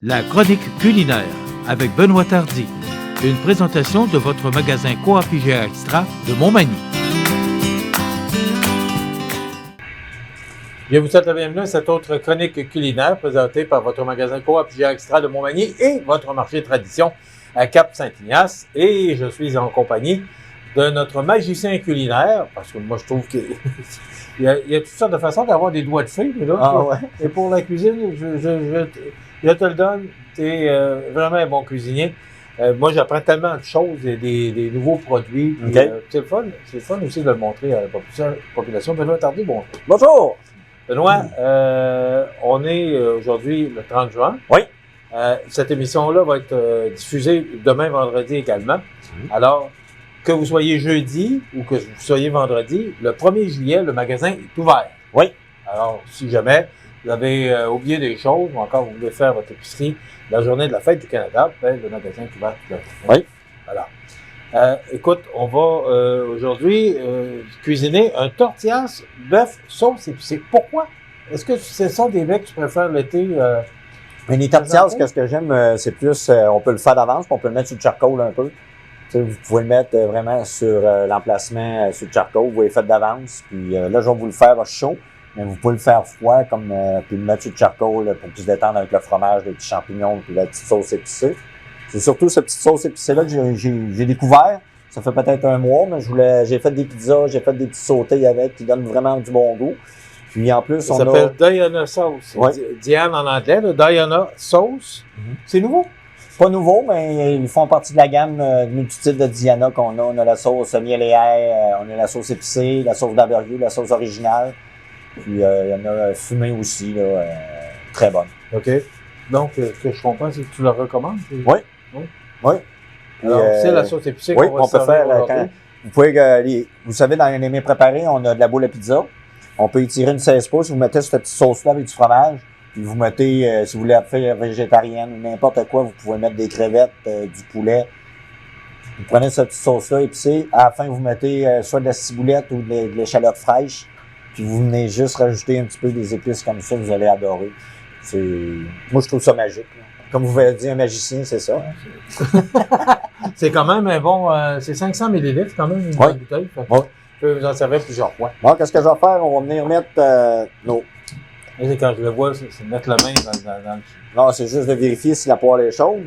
La chronique culinaire avec Benoît Tardy. Une présentation de votre magasin Coop IGA Extra de Montmagny. Je vous souhaite la bienvenue à cette autre chronique culinaire présentée par votre magasin Coop IGA Extra de Montmagny et votre marché tradition à Cap-Saint-Ignace. Et je suis en compagnie de notre magicien culinaire, parce que moi je trouve qu'il y a toutes sortes de façons d'avoir des doigts de fée. Et pour la cuisine, je te le donne, tu es vraiment un bon cuisinier. Moi, j'apprends tellement de choses et des nouveaux produits. Puis, c'est le fun aussi de le montrer à la population. Benoît Tardy, bonjour. Bonjour! Benoît, on est aujourd'hui le 30 juin. Oui. Cette émission-là va être diffusée demain, vendredi également. Alors, que vous soyez jeudi ou que vous soyez vendredi, le 1er juillet, le magasin est ouvert. Oui. Alors, si jamais vous avez oublié des choses ou encore vous voulez faire votre épicerie la journée de la fête du Canada, ben, le magasin est ouvert toute la journée. Oui. Voilà. Écoute, on va aujourd'hui cuisiner un tortillas bœuf sauce épicée. Pourquoi? Est-ce que ce sont des mecs que tu préfères l'été? Mais les tortillas, ce que j'aime, c'est plus, on peut le faire d'avance, puis on peut le mettre sur le charcoal un peu. Tu sais, vous pouvez le mettre vraiment sur l'emplacement sur le charcoal, vous les faites d'avance. Puis là, je vais vous le faire chaud, mais vous pouvez le faire froid, puis le mettre sur le charcoal pour qu'il se détende avec le fromage, les petits champignons, puis la petite sauce épicée. C'est surtout cette petite sauce épicée-là que j'ai découvert. Ça fait peut-être un mois, mais j'ai fait des pizzas, j'ai fait des petits sautés avec qui donnent vraiment du bon goût. Puis en plus, ça s'appelle Diana Sauce. Oui. Diane en anglais, là, Diana Sauce. C'est nouveau? Pas nouveau, mais ils font partie de la gamme multitude de Diana qu'on a. On a la sauce miel et ail, on a la sauce épicée, la sauce d'Albertville, la sauce originale. Puis il y en a fumée aussi, là, très bonne. OK. Donc, ce que je comprends, c'est que tu la recommandes? Oui. Oui. Alors, c'est la sauce épicée oui, qu'on va on peut faire aujourd'hui. vous pouvez, vous savez, dans les mets préparés, on a de la boule à pizza. On peut y tirer une 16 pouces, vous mettez cette petite sauce-là avec du fromage. Puis vous mettez, si vous voulez faire végétarienne ou n'importe quoi, vous pouvez mettre des crevettes, du poulet. Vous prenez cette petite sauce-là épicée. À la fin, vous mettez soit de la ciboulette ou de l'échalote fraîche. Puis vous venez juste rajouter un petit peu des épices comme ça, vous allez adorer. Moi, je trouve ça magique. Là. Comme vous avez dit, un magicien, c'est ça. C'est quand même un bon... c'est 500 ml quand même, une bonne bouteille. Oui. Je peux vous en servir plusieurs fois. Bon, qu'est-ce que je vais faire? On va venir mettre nos... Et quand je le vois, c'est mettre la main dans le... Non, c'est juste de vérifier si la poêle est chaude.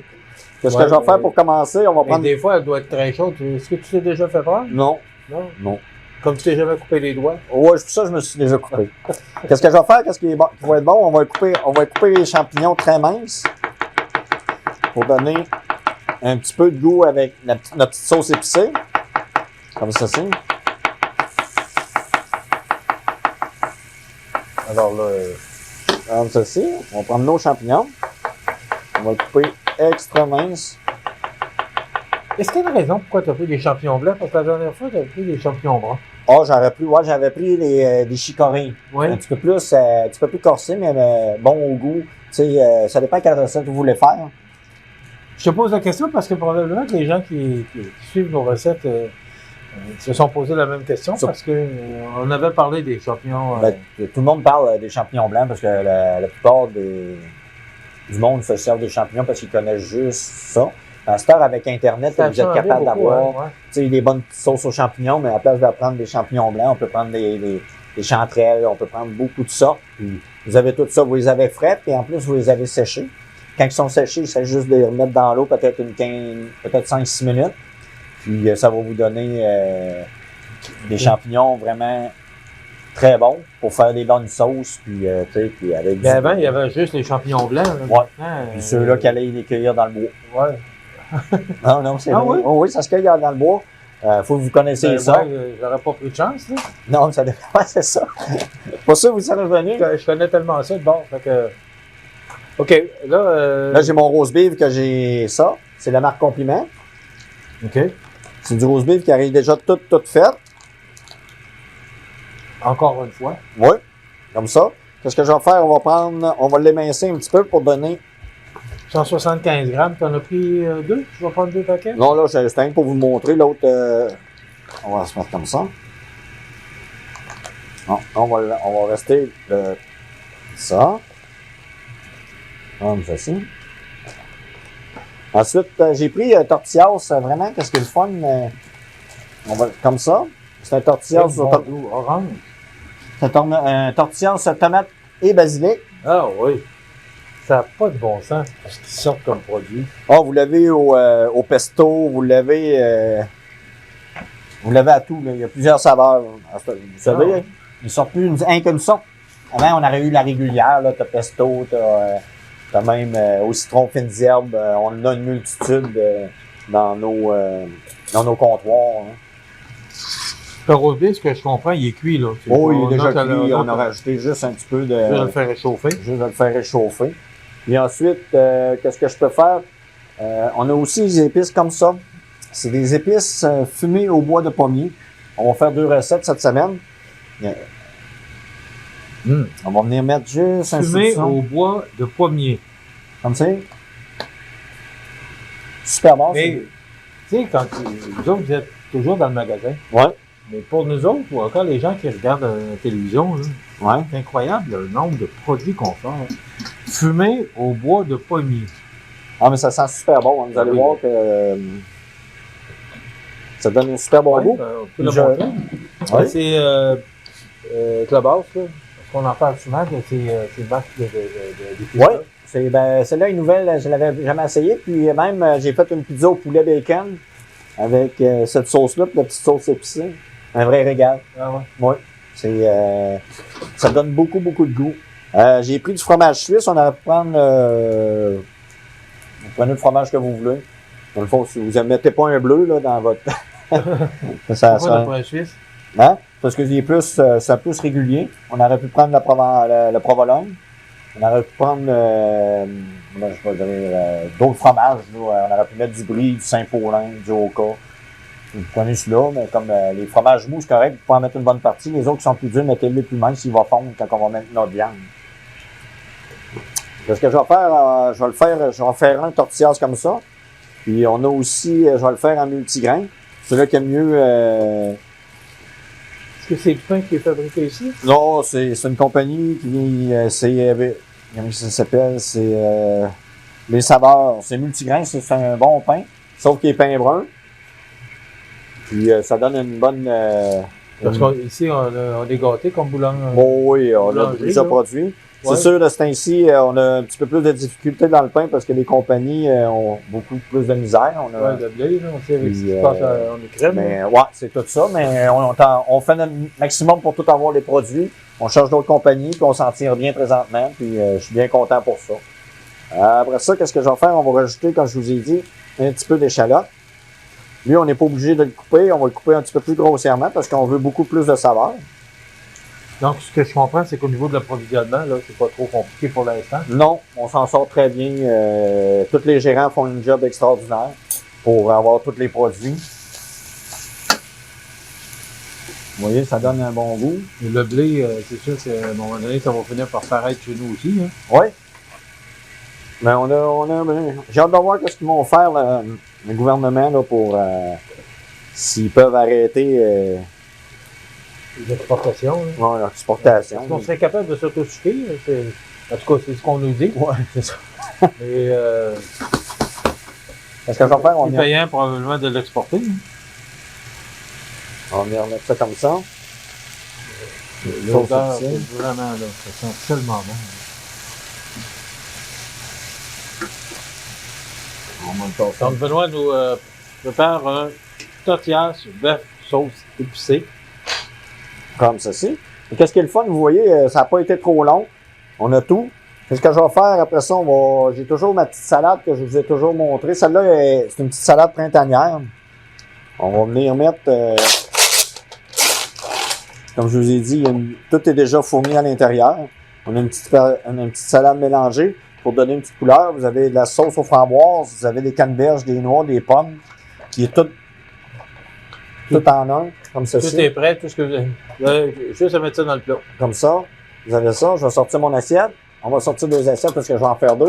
Qu'est-ce que je vais faire pour commencer? On va prendre... des fois, elle doit être très chaude. Est-ce que tu t'es déjà fait prendre? Non. Non? Non. Comme tu t'es jamais coupé les doigts? Ouais, ça, je me suis déjà coupé. Qu'est-ce que je vais faire? Qu'est-ce qui va être bon? On va couper les champignons très minces pour donner un petit peu de goût avec notre petite sauce épicée. Comme ceci. Alors là, comme ceci, on va prendre nos champignons. On va le couper extra mince. Est-ce qu'il y a une raison pourquoi tu as pris des champignons blancs? Parce que la dernière fois, tu as pris des champignons bruns. Ah, j'avais pris des chicorées. Oui. Un petit peu plus corsé, mais bon au goût. Tu sais, ça dépend quelle recette vous voulez faire. Je te pose la question parce que probablement que les gens qui suivent nos recettes se sont posé la même question parce que on avait parlé des champignons. Tout le monde parle des champignons blancs parce que la plupart du monde se sert des champignons parce qu'ils connaissent juste ça. À cette heure, avec Internet, vous êtes capable d'avoir des bonnes petites sauces aux champignons, mais à la place de prendre des champignons blancs, on peut prendre des chanterelles, on peut prendre beaucoup de ça. Puis vous avez tout ça, vous les avez frais, et en plus, vous les avez séchés. Quand ils sont séchés, il s'agit juste de les remettre dans l'eau, peut-être 5-6 minutes. Puis ça va vous donner des champignons vraiment très bons pour faire des bonnes sauces. Puis, puis avec mais avant, il y avait juste les champignons blancs. Oui. Puis ceux-là qui allaient les cueillir dans le bois. Oui. Non, c'est vrai. Oui? Oh, oui, ça se cueille dans le bois. Faut que vous connaissiez ça. J'aurais pas pris de chance, là. Non, ça dépend. Ouais, c'est ça. Pour ça, vous serez revenu. Je connais tellement ça de bord. Fait que... OK, là... Là, j'ai mon roast beef que j'ai ça. C'est la marque Compliment. OK. C'est du roast beef qui arrive déjà tout fait. Encore une fois. Oui, comme ça. Qu'est-ce que je vais faire? On va l'émincer un petit peu pour donner... 175 grammes, tu en as pris deux? Tu vas prendre deux paquets? Non, là, c'est un pour vous montrer. L'autre, on va se mettre comme ça. Non, on va rester ça. Comme ceci. Ensuite, j'ai pris tortillas, vraiment, qu'est-ce qui est le fun? Comme ça. C'est un tortillas orange. C'est un tortillas tomate et basilic. Ah oui. Ça n'a pas de bon sens ce qui sort comme produit. Ah, vous l'avez au pesto, vous l'avez à tout. Là. Il y a plusieurs saveurs. Vous savez, ils sortent plus qu'une sorte. Avant, on aurait eu la régulière. T'as pesto, t'as même au citron fines herbes. On a une multitude dans nos comptoirs. Hein. Le rosé, ce que je comprends, il est cuit. Là. Oh, il est déjà cuit. On a rajouté juste un petit peu de... Juste de le faire réchauffer. Juste de le faire réchauffer. Et ensuite, qu'est-ce que je peux faire? On a aussi des épices comme ça. C'est des épices fumées au bois de pommier. On va faire 2 recettes cette semaine. On va venir mettre juste un fumé au bois de pommier. Comme ça. Super bon. Mais, tu sais, quand vous autres, vous êtes toujours dans le magasin. Ouais. Mais pour nous autres, ou encore les gens qui regardent la télévision, là, ouais. C'est incroyable le nombre de produits qu'on fait. Fumé au bois de pommier. Ah, mais ça sent super bon. Hein. Vous allez voir que ça donne un super bon goût. On peut le montrer. Ouais. C'est Clubhouse, là. Parce qu'on en parle souvent, c'est une marque de oui, celle-là est nouvelle, je ne l'avais jamais essayé. Puis même, j'ai fait une pizza au poulet bacon avec cette sauce-là, puis la petite sauce épicée. Un vrai régal. Ah ouais? Oui. Ça donne beaucoup, beaucoup de goût. J'ai pris du fromage suisse. On aurait pu prendre... vous prenez le fromage que vous voulez. Dans le fond, si vous ne mettez pas un bleu là, dans votre... Pourquoi le fromage suisse? Hein? Parce que c'est plus régulier. On aurait pu prendre le provolone. On aurait pu prendre d'autres fromages. Là. On aurait pu mettre du brie, du Saint-Paulin, du Oka. Vous prenez celui-là, mais comme les fromages mous, c'est correct, vous pouvez en mettre une bonne partie. Les autres qui sont plus durs, mettez-les plus minces, il va fondre quand on va mettre notre viande. Ce que je vais faire, je vais faire un tortillas comme ça. Puis on a aussi, je vais le faire en multigrain. Celui-là qui est mieux. Est-ce que c'est le pain qui est fabriqué ici? Non, c'est une compagnie qui comment ça s'appelle? C'est Les Saveurs. C'est multigrain, c'est un bon pain, sauf qu'il est pain brun. Puis ça donne une bonne... Parce qu'ici, on est gâtés comme boulanger. Oui, on a déjà produit. C'est sûr, de ce temps-ci, on a un petit peu plus de difficultés dans le pain parce que les compagnies ont beaucoup plus de misère. Oui, le blé, là, on sait avec ce qui se passe en Ukraine. Mais ouais, c'est tout ça, mais on fait notre maximum pour tout avoir les produits. On cherche d'autres compagnies, puis on s'en tire bien présentement, puis je suis bien content pour ça. Après ça, qu'est-ce que je vais faire? On va rajouter, comme je vous ai dit, un petit peu d'échalote. Lui, on n'est pas obligé de le couper. On va le couper un petit peu plus grossièrement parce qu'on veut beaucoup plus de saveur. Donc, ce que je comprends, c'est qu'au niveau de l'approvisionnement, là, c'est pas trop compliqué pour l'instant. Non, on s'en sort très bien. Tous les gérants font un job extraordinaire pour avoir tous les produits. Vous voyez, ça donne un bon goût. Et le blé, c'est sûr qu'à un moment donné, ça va finir par paraître chez nous aussi. Hein? Oui. Mais j'ai hâte de voir ce qu'ils vont faire, le gouvernement, là, pour s'ils peuvent arrêter les exportations. Oui, l'exportation. Est-ce qu'on serait capable de s'autosuffire? En tout cas, c'est ce qu'on nous dit. Oui, c'est ça. Et est-ce que je vais faire? C'est payant probablement de l'exporter. Hein? On va venir mettre ça comme ça. L'odeur, c'est vraiment là. Ça sent tellement bon. Donc, Benoît nous prépare un tortillas bœuf sauce épicée. Comme ceci. Et qu'est-ce qui est le fun? Vous voyez, ça n'a pas été trop long. On a tout. Qu'est-ce que je vais faire après ça? J'ai toujours ma petite salade que je vous ai toujours montrée. Celle-là, c'est une petite salade printanière. On va venir mettre... comme je vous ai dit, tout est déjà fourni à l'intérieur. On a une petite salade mélangée. Pour donner une petite couleur, vous avez de la sauce aux framboises, vous avez des canneberges, des noix, des pommes, qui est tout en un, comme ceci. Tout est prêt, tout ce que vous avez. Juste à mettre ça dans le plat. Comme ça. Vous avez ça. Je vais sortir mon assiette. On va sortir 2 assiettes parce que je vais en faire 2.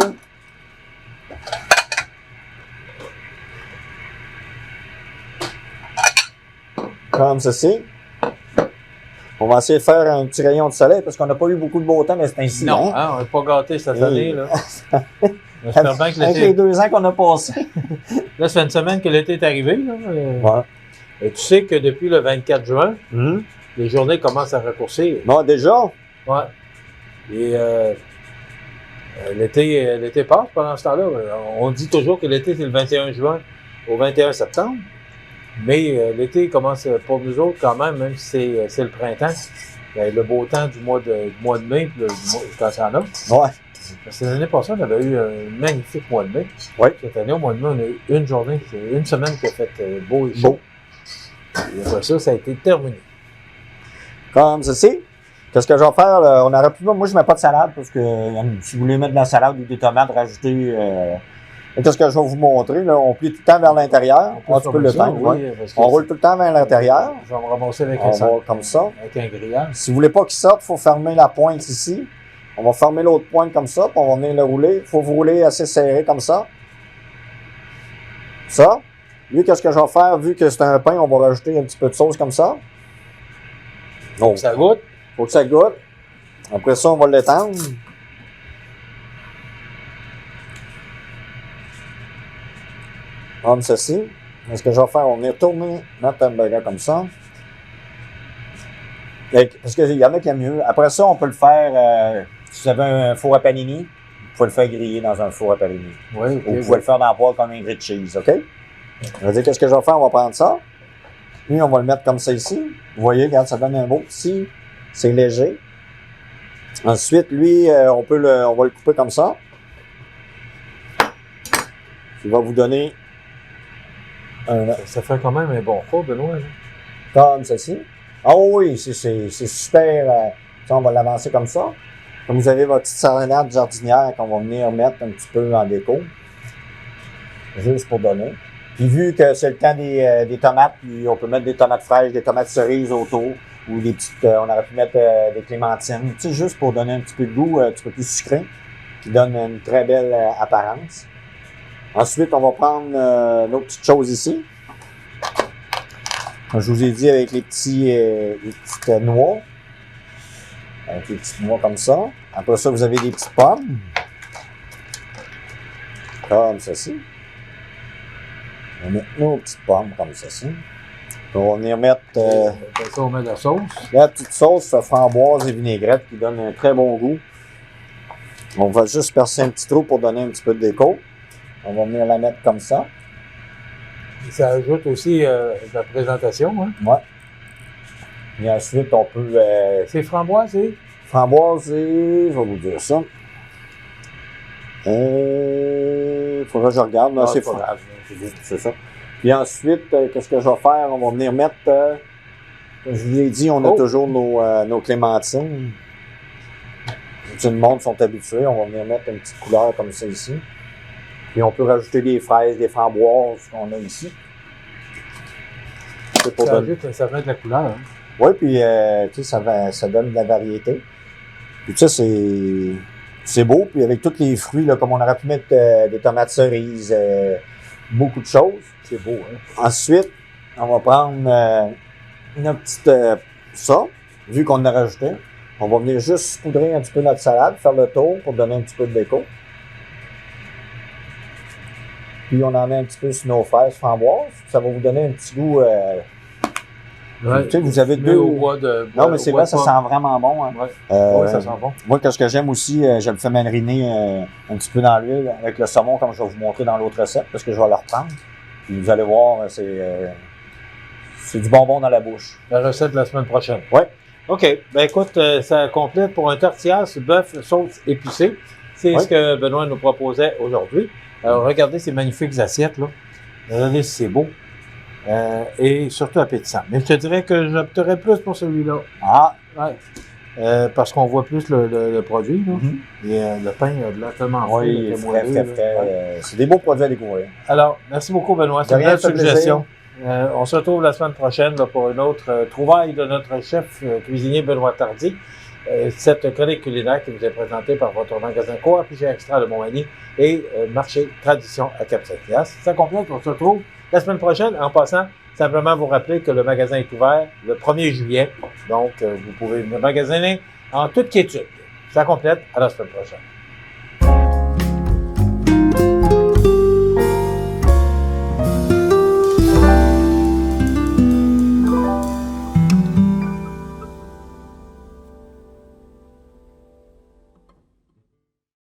Comme ceci. On va essayer de faire un petit rayon de soleil parce qu'on n'a pas eu beaucoup de beau temps, mais c'est ainsi. Non, hein, on n'est pas gâtés cette année. Là. J'espère bien que avec les 2 ans qu'on a passés. Là, ça fait une semaine que l'été est arrivé. Là. Ouais. Et tu sais que depuis le 24 juin, les journées commencent à raccourcir. Non, déjà? Ouais. Et l'été passe pendant ce temps-là. On dit toujours que l'été, c'est le 21 juin au 21 septembre. Mais l'été commence pour nous autres quand même si c'est le printemps. Le beau temps du mois de mai, quand ça en a. Ouais. Parce que l'année passée, on avait eu un magnifique mois de mai. Oui. Cette année, au mois de mai, on a eu une journée, une semaine qui a fait beau et chaud. Et après ça a été terminé. Comme ceci. Qu'est-ce que je vais faire? On aurait pu. Moi, je mets pas de salade parce que si vous voulez mettre de la salade ou des tomates, rajouter. Qu'est-ce que je vais vous montrer? Là? On plie tout le temps vers l'intérieur. Tu peux le teindre. Oui, on roule tout le temps vers l'intérieur. Je vais me ramasser avec comme ça. Avec un grillage. Si vous voulez pas qu'il sorte, il faut fermer la pointe ici. On va fermer l'autre pointe comme ça, puis on va venir le rouler. Il faut vous rouler assez serré comme ça. Ça. Lui, qu'est-ce que je vais faire? Vu que c'est un pain, on va rajouter un petit peu de sauce comme ça. Donc, ça goûte. Faut que ça goûte. Après ça, on va l'étendre. Comme ceci. Ce que je vais faire, on va venir tourner notre hamburger comme ça. Parce qu'il y en a qui aiment mieux. Après ça, on peut le faire, si vous avez un four à panini, vous pouvez le faire griller dans un four à panini. Oui, okay, vous pouvez le faire dans la poêle comme un grilled cheese, OK? On va dire, qu'est-ce que je vais faire? On va prendre ça. Lui, on va le mettre comme ça ici. Vous voyez, regarde, ça donne un beau petit. C'est léger. Ensuite, lui, on va le couper comme ça. Il va vous donner ça fait quand même un bon coup, Benoît. Comme ceci. Ah oui, c'est super. On va l'avancer comme ça. Comme vous avez votre petite salade jardinière qu'on va venir mettre un petit peu en déco. Juste pour donner. Puis vu que c'est le temps des tomates, puis on peut mettre des tomates fraîches, des tomates cerises autour, ou des petites, on aurait pu mettre des clémentines, tu sais, juste pour donner un petit peu de goût, un petit peu plus sucré, qui donne une très belle apparence. Ensuite, on va prendre nos petites choses ici. Comme je vous ai dit, avec les petites noix. Avec les petites noix comme ça. Après ça, vous avez des petites pommes. Comme ceci. On va mettre nos petites pommes comme ceci. On va venir mettre après ça, on met de la sauce. La petite sauce framboise et vinaigrette qui donne un très bon goût. On va juste percer un petit trou pour donner un petit peu de déco. On va venir la mettre comme ça. Et ça ajoute aussi de la présentation. Hein? Ouais. Et ensuite, on peut... c'est framboise et? Framboise et... Je vais vous dire ça. Il faudra que je regarde. Là, c'est framboise. C'est ça. Puis ensuite, qu'est-ce que je vais faire? On va venir mettre... comme je vous l'ai dit, on a toujours nos clémentines. Tout le monde sont habitués. On va venir mettre une petite couleur comme ça ici. Puis on peut rajouter des fraises, des framboises qu'on a ici. Pour ça ajoute, ça fait de la couleur. Hein? Oui, puis tu sais, ça donne de la variété. Puis tu sais, c'est beau. Puis avec tous les fruits, là, comme on aurait pu mettre des tomates cerises, beaucoup de choses. C'est beau, hein? Ensuite, on va prendre une petite ça, vu qu'on l'a rajouté. On va venir juste poudrer un petit peu notre salade, faire le tour pour donner un petit peu de déco. Puis on en met un petit peu sur nos fraises framboises. Ça va vous donner un petit goût. Ouais, tu sais, vous avez deux. Non, mais c'est vrai, ça sent vraiment bon. Hein. Ouais, ça sent bon. Moi, ce que j'aime aussi, je le fais mariner un petit peu dans l'huile avec le saumon, comme je vais vous montrer dans l'autre recette, parce que je vais le reprendre. Puis vous allez voir, c'est du bonbon dans la bouche. La recette de la semaine prochaine. Oui. OK. Ben écoute, ça complète pour un tortillas bœuf sauce épicée. C'est ce que Benoît nous proposait aujourd'hui. Alors, regardez ces magnifiques assiettes, là. Regardez si c'est beau. Et surtout appétissant. Mais je te dirais que j'opterais plus pour celui-là. Ah! Ouais. Parce qu'on voit plus le produit, là. Et le pain a de l'air tellement frais. Oui, il est frais. C'est des beaux produits à découvrir. Alors, merci beaucoup, Benoît. C'est une belle suggestion. On se retrouve la semaine prochaine là, pour une autre trouvaille de notre chef cuisinier Benoît Tardy. Cette chronique culinaire qui vous est présentée par votre magasin Coop Extra de Montmagny et marché Tradition à Cap-Saint-Hyacinthe. Ça complète, on se retrouve la semaine prochaine. En passant, simplement vous rappeler que le magasin est ouvert le 1er juillet. Donc, vous pouvez me magasiner en toute quiétude. Ça complète, à la semaine prochaine.